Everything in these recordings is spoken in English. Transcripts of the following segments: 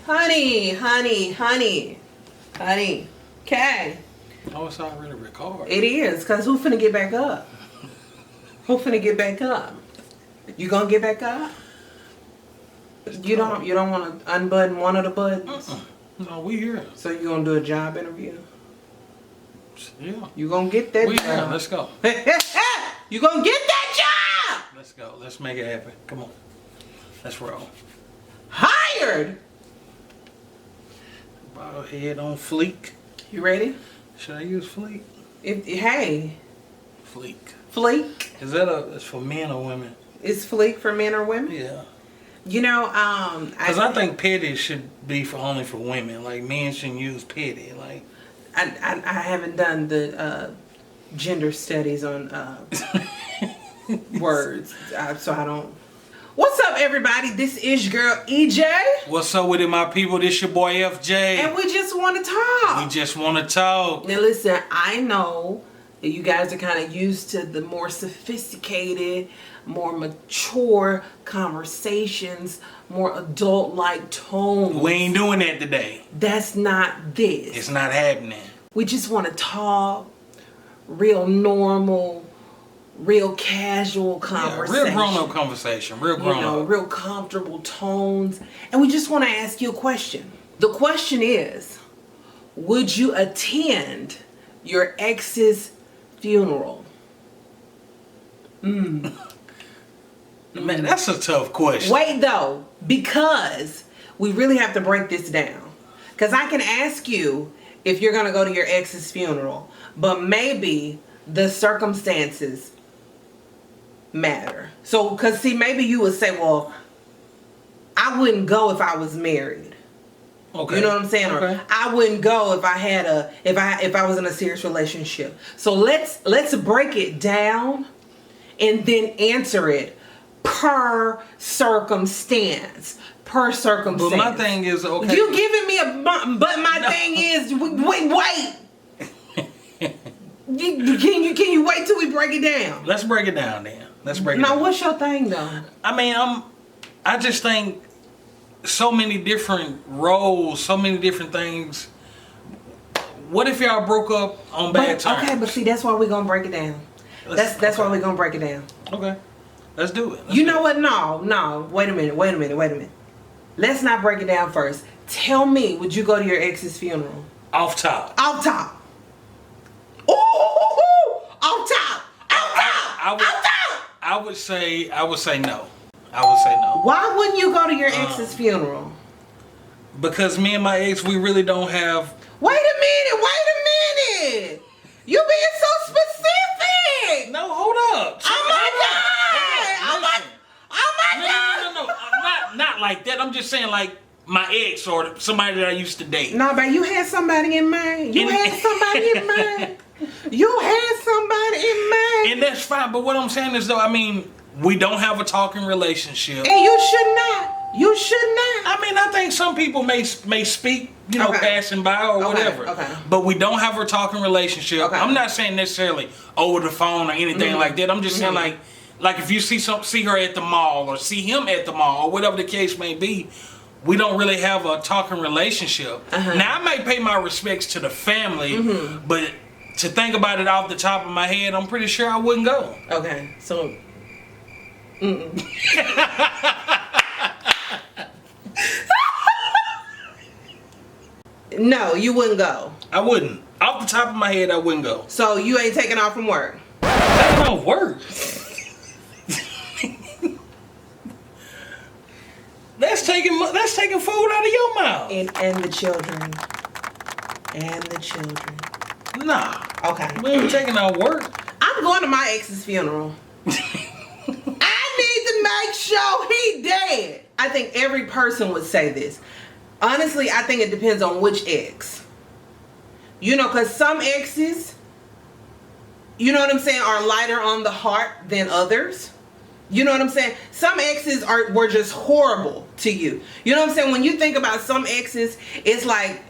Honey. Okay. Oh, it's already recorded. It is, because who finna get back up? Who finna get back up? You gonna get back up? You don't want to unbutton one of the buttons? No, we here. So you gonna do a job interview? Yeah. You gonna get that We job? here. Let's go. You gonna get that job? Let's go. Let's make it happen. Come on. Let's roll. Hired. Bottle head on fleek. You ready? Should I use fleek? Hey. Fleek. Fleek. Is that it's for men or women? Is fleek for men or women? Yeah. You know, because I think petty should be only for women. Like men shouldn't use petty. Like I haven't done the gender studies on words, so I don't. What's up, everybody? This is your girl EJ. What's up with it, my people? This your boy FJ. And we just want to talk. We just want to talk. Now listen, I know that you guys are kind of used to the more sophisticated, more mature conversations, more adult-like tones. We ain't doing that today. That's not this. It's not happening. We just want to talk, real normal, real casual conversation. Yeah, real grown-up conversation. Real grown-up. Real comfortable tones. And we just want to ask you a question. The question is, would you attend your ex's funeral? Man, that's a tough question. Wait though, because we really have to break this down. Because I can ask you if you're going to go to your ex's funeral, but maybe the circumstances matter. So, because see, maybe you would say, well, I wouldn't go if I was married. Okay. You know what I'm saying? Okay. Or I wouldn't go if I had if I was in a serious relationship. So let's break it down and then answer it per circumstance. Per circumstance. But my thing is, okay. You giving me but my thing is, wait. Can you wait till we break it down? Let's break it down then. Let's break it down. Now, what's your thing though? I mean, I just think so many different roles, so many different things. What if y'all broke up on bad terms? Okay, but see, that's why we're gonna break it down. That's why we're gonna break it down. Okay. Let's do it. You know what? No. Wait a minute. Let's not break it down first. Tell me, would you go to your ex's funeral? Off top. Off top. Ooh. Off top. I would say no. I would say no. Why wouldn't you go to your ex's funeral? Because me and my ex, we really don't have. Wait a minute. You being so specific. No, hold up. Oh my God. No. Not like that. I'm just saying like my ex or somebody that I used to date. No, but you had somebody in mind. You had somebody in mind. And that's fine. But what I'm saying is though, I mean, we don't have a talking relationship. And you should not. I mean, I think some people may speak, passing by or whatever. Okay. But we don't have a talking relationship. Okay. I'm not saying necessarily over the phone or anything like that. I'm just saying like if you see her at the mall or see him at the mall or whatever the case may be, we don't really have a talking relationship. Now I might pay my respects to the family, but to think about it off the top of my head, I'm pretty sure I wouldn't go. Okay, so. No, you wouldn't go. I wouldn't. Off the top of my head, I wouldn't go. So you ain't taking off from work? Taking off work? That's taking food out of your mouth. And the children. Nah. Okay. We ain't taking out work. I'm going to my ex's funeral. I need to make sure he dead. I think every person would say this. Honestly, I think it depends on which ex. Because some exes, you know what I'm saying, are lighter on the heart than others. You know what I'm saying? Some exes were just horrible to you. You know what I'm saying? When you think about some exes, it's like,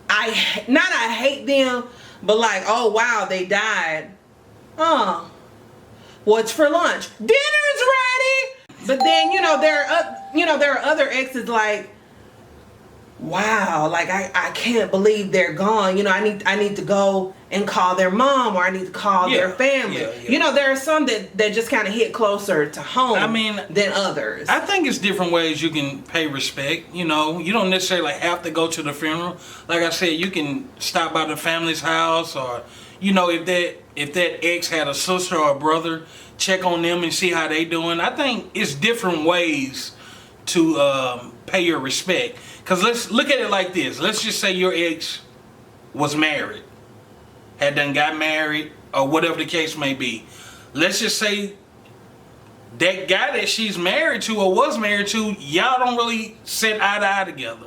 I hate them, but like, oh wow, they died. What's for lunch? Dinner's ready. But then there are other exes like, wow, like I can't believe they're gone. You know, I need to go and call their mom, or I need to call their family. You know, there are some that just kind of hit closer to home than others. I think it's different ways you can pay respect. You know, you don't necessarily have to go to the funeral. Like I said, you can stop by the family's house, or, you know, if that ex had a sister or a brother, check on them and see how they doing. I think it's different ways to pay your respect. Because let's look at it like this. Let's just say your ex was married, had done got married, or whatever the case may be. Let's just say that guy that she's married to or was married to, y'all don't really sit eye to eye together.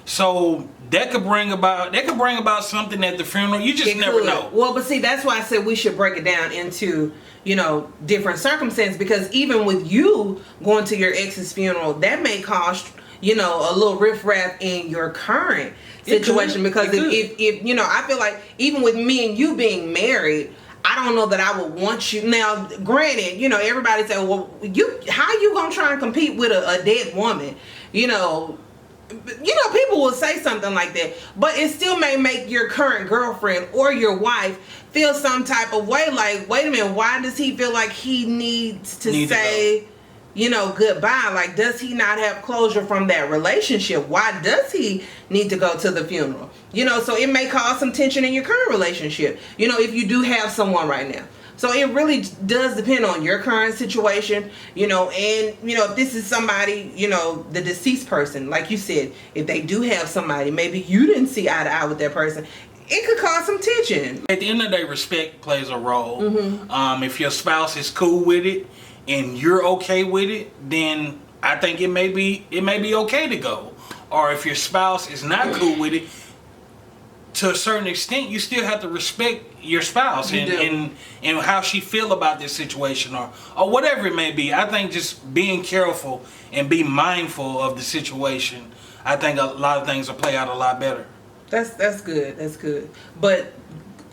So that could bring about something at the funeral. You just never know. Well, but see, that's why I said we should break it down into, you know, different circumstances, because even with you going to your ex's funeral, that may cause, you know, a little riffraff in your current situation. Because if you know, I feel like even with me and you being married, I don't know that I would want you. Now, granted, you know, everybody say, well, how you gonna try and compete with a dead woman? You know, people will say something like that, but it still may make your current girlfriend or your wife feel some type of way. Like, wait a minute, why does he feel like he needs to say, you know, goodbye? Like, does he not have closure from that relationship? Why does he need to go to the funeral? You know, so it may cause some tension in your current relationship, you know, if you do have someone right now. So it really does depend on your current situation, you know, and, you know, if this is somebody, you know, the deceased person, like you said, if they do have somebody, maybe you didn't see eye to eye with that person, it could cause some tension. At the end of the day, respect plays a role. If your spouse is cool with it and you're okay with it, then I think it may be okay to go. Or if your spouse is not cool with it, to a certain extent, you still have to respect your spouse and how she feel about this situation or whatever it may be. I think just being careful and be mindful of the situation, I think a lot of things will play out a lot better. That's good. That's good. But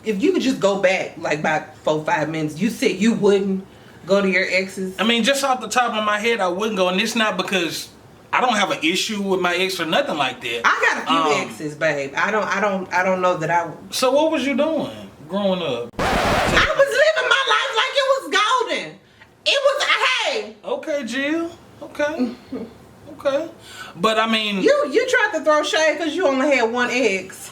if you could just go back like about 4-5 minutes, you said you wouldn't go to your exes. I mean, just off the top of my head, I wouldn't go, and it's not because I don't have an issue with my ex or nothing like that. I got a few exes, babe. I don't know that I. So what was you doing growing up? I was living my life like it was golden. It was hey. Okay, Jill. Okay. Okay. But I mean, you tried to throw shade because you only had one ex.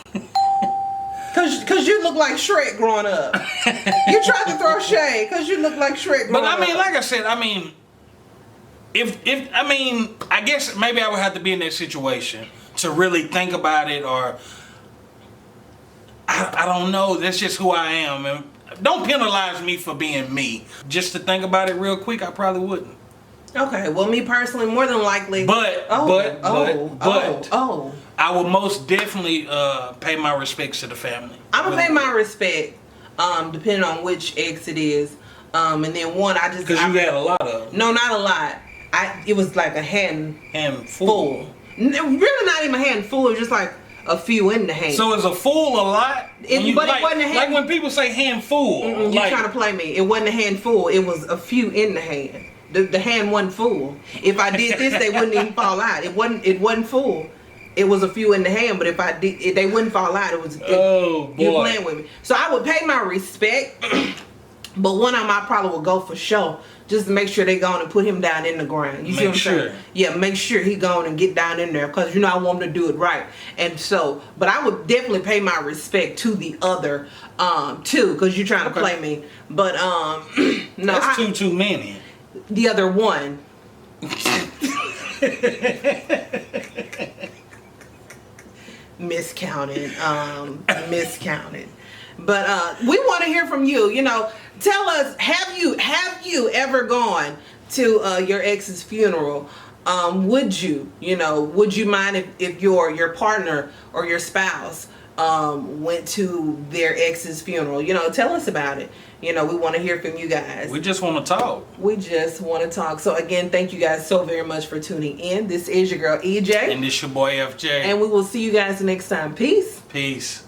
Cause you look like Shrek growing up. You tried to throw shade because you look like Shrek growing up. But I mean, like I said, I mean, I guess maybe I would have to be in that situation to really think about it, or I don't know. That's just who I am, and don't penalize me for being me. Just to think about it real quick, I probably wouldn't. Okay, well, me personally, more than likely. But I will most definitely pay my respects to the family. I'm gonna pay my respect, depending on which ex it is, and then one I just because you had a lot of them. No, not a lot. It was like a handful. Really, not even a handful. It was just like a few in the hand. So is a full a lot? But it wasn't a hand. Like when people say handful. You're trying to play me. It wasn't a handful. It was a few in the hand. The hand wasn't full. If I did this, they wouldn't even fall out. It wasn't full. It was a few in the hand, but if I did, they wouldn't fall out. It was. Oh boy. You're playing with me. So I would pay my respect, but one of them I probably would go for sure. Just to make sure they go and put him down in the ground. You see what I'm saying? Yeah, make sure he go and get down in there, because you know I want him to do it right. And so, but I would definitely pay my respect to the other two, because you're trying to play me. But no, that's too many. The other one. Miscounted. Miscounted. But we want to hear from you. You know, tell us, have you ever gone to your ex's funeral? Would you mind if your partner or your spouse went to their ex's funeral? You know, tell us about it. You know, we want to hear from you guys. We just want to talk. So again, thank you guys so very much for tuning in. This is your girl EJ. And this your boy FJ. And we will see you guys next time. Peace. Peace.